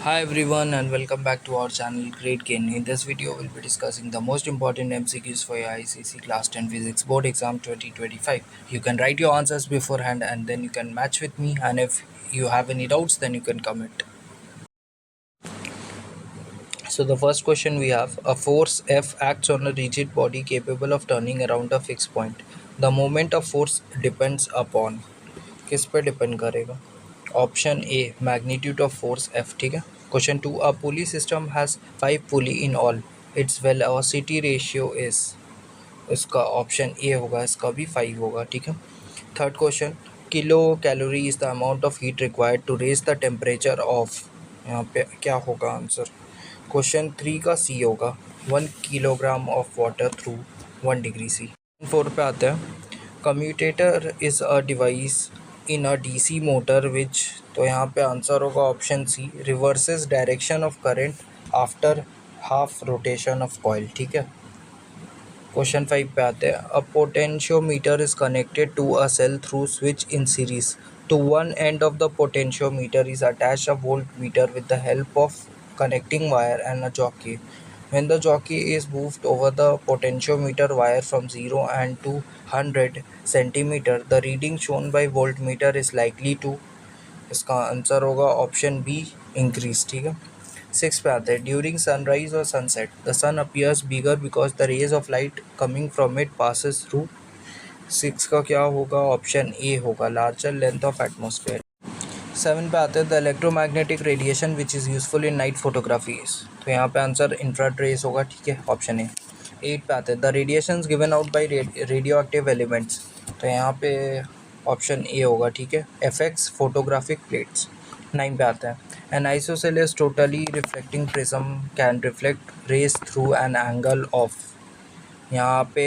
Hi everyone and welcome back to our channel Great Gain. In this video we'll be discussing the most important MCQs for your ICC Class 10 Physics Board Exam 2025. You can write your answers beforehand and then you can match with me, and if you have any doubts then you can comment. So the first question we have: a force F acts on a rigid body capable of turning around a fixed point. The moment of force depends upon, किस पे depend करेगा? Option A magnitude of force F, ठीक है। Question two: a pulley system has 5 pulley in all, its velocity ratio is, इसका option A होगा, इसका भी 5 होगा, ठीक है। Third question: kilocalorie is the amount of heat required to raise the temperature of, यहाँ पे क्या होगा आंसर? क्वेश्चन थ्री का सी होगा, 1 kilogram of water through 1 degree C. Four पे आते हैं। Commutator is a device in a DC motor which, तो यहाँ पे आंसर होगा option C, reverses direction of current after half rotation of coil, ठीक है। क्वेश्चन फाइव पे आते हैं। A potentiometer is connected to a cell through switch in series, to one end of the potentiometer is attached a voltmeter with the help of connecting wire and a jockey. When the jockey is moved over the potentiometer wire from 0 and to 100 centimeter, the reading shown by voltmeter is likely to, इसका answer होगा option B, increase, ठीक है। Six पे आते हैं। During sunrise और sunset the sun appears bigger because the rays of light coming from it passes through, six का क्या होगा? ऑप्शन ए होगा, larger length of atmosphere. Seven पे आते हैं। The electromagnetic radiation which is useful in night photographies, तो यहाँ पे आंसर इंफ्रारेड रेस होगा, ठीक है, ऑप्शन ए। एट पे आते हैं। The radiation given out by radio active elements, तो यहाँ पे ऑप्शन ए होगा, ठीक है, एफएक्स फोटोग्राफिक प्लेट्स। नाइन पे आते हैं। An isosceles totally reflecting prism can reflect rays through an angle of, यहाँ पे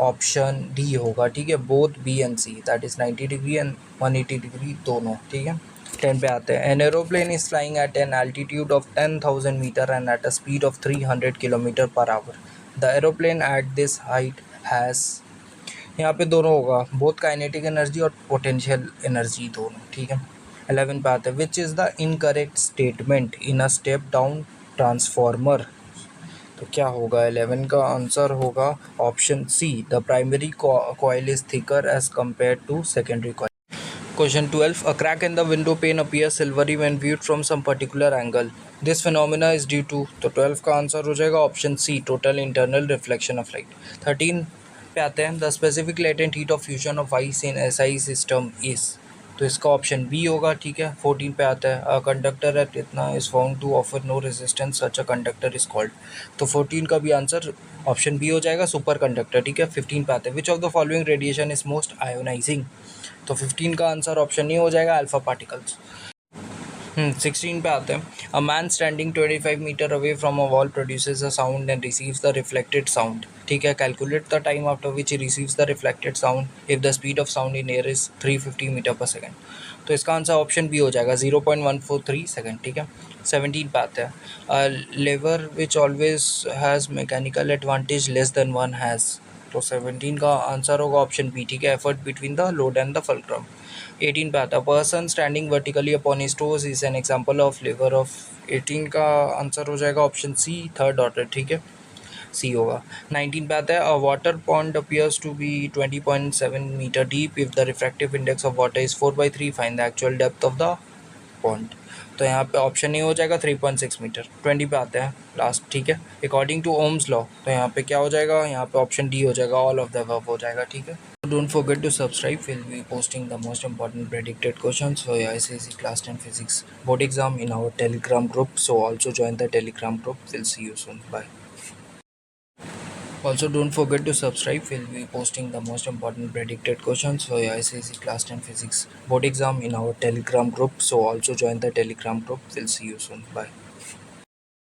ऑप्शन डी होगा, ठीक है, both B and C, that is 90 degree and 180 degree दोनों, ठीक है। 10 पे आते हैं। An aeroplane is flying at an altitude of 10,000 metre and at a speed of 300 kilometre per hour, the aeroplane at this height has, यहाँ पे दोनों होगा, बोथ काइनेटिक एनर्जी और पोटेंशियल एनर्जी दोनों, ठीक है। 11 पे आते हैं। Which is the incorrect statement in a step down transformer, तो क्या होगा? 11 का आंसर होगा option C, the primary coil is thicker as compare to secondary coil. Question 12. A crack in the window pane appears silvery when viewed from some particular angle. This phenomena is due to, तो 12 का answer हो जाएगा option C, total internal reflection of light. 13 पे आते हैं। The specific latent heat of fusion of ice in SI system is, तो इसका option B होगा, ठीक है। 14 पे आता है। अ कंडक्टर एट इतना is found to offer no resistance, such a conductor is called, तो 14 का भी आंसर ऑप्शन बी हो जाएगा, सुपर कंडक्टर, ठीक है। 15 पे आते हैं। Which of the following radiation is most ionising, तो 15 का आंसर ऑप्शन नहीं हो जाएगा, अल्फा पार्टिकल्स। 16 पे आते हैं। A man standing 25 metre away from a wall produces a sound and receives the reflected sound, ठीक है। Calculate the time after which he receives the reflected sound if the speed of sound in air is 350 metre per second, तो इसका answer option B हो जाएगा, 0.143 second, ठीक है। 17 पे आते हैं। Lever which always has mechanical advantage less than one has, तो 17 का आंसर होगा ऑप्शन बी, ठीक है, effort between the load and the fulcrum. 18 पे आता है। Person standing vertically upon his toes is an example of lever of, 18 का answer हो जाएगा ऑप्शन सी, थर्ड ऑर्डर, ठीक है, सी होगा। 19 पे आता है। A water pond appears to be 20.7 metre deep if the refractive index of water is 4/3, find the actual depth of the pond, तो यहाँ पे ऑप्शन ए हो जाएगा 3.6 मीटर। 20 पे आते हैं लास्ट, ठीक है। अकॉर्डिंग टू ओम्स लॉ, तो यहाँ पे क्या हो जाएगा? यहाँ पे ऑप्शन डी हो जाएगा, ऑल ऑफ द अबव हो जाएगा, ठीक है। Don't forget to subscribe. We'll be posting the most important predicted questions for your ICSE Class 10 Physics board exam in our Telegram group. So also join the Telegram group. We'll see you soon. Bye. Also don't forget to subscribe. We'll be posting the most important predicted questions for your ICSE Class 10 Physics board exam in our Telegram group. So also join the Telegram group. We'll see you soon. Bye.